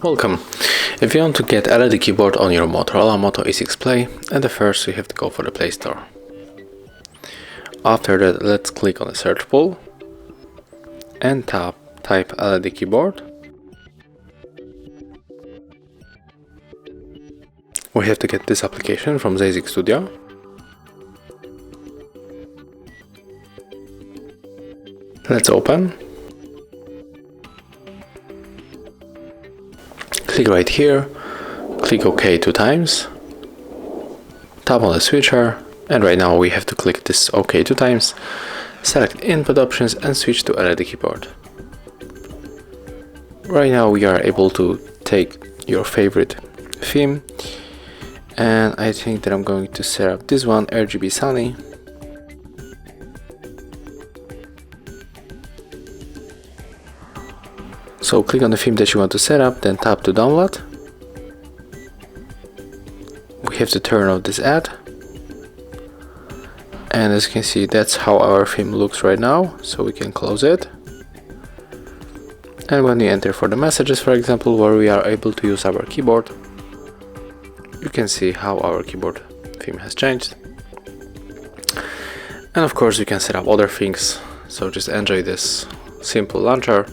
Welcome. If you want to get LED keyboard on your Motorola Moto E6 Play, at the first you have to go for the Play Store. After that, let's click on the search pool and type LED keyboard. We have to get this application from Basic Studio. Let's open. Click right here, click OK 2 times, tap on the switcher, and right now we have to click this OK 2 times, select input options and switch to LED keyboard. Right now we are able to take your favorite theme, and I think that I'm going to set up this one, RGB Sunny. So click on the theme that you want to set up, then tap to download. We have to turn off this ad. And as you can see, that's how our theme looks right now, so we can close it. And when you enter for the messages, for example, where we are able to use our keyboard, you can see how our keyboard theme has changed. And of course you can set up other things, so just enjoy this simple launcher.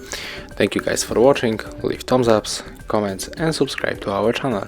Thank you guys for watching, leave thumbs ups, comments and subscribe to our channel.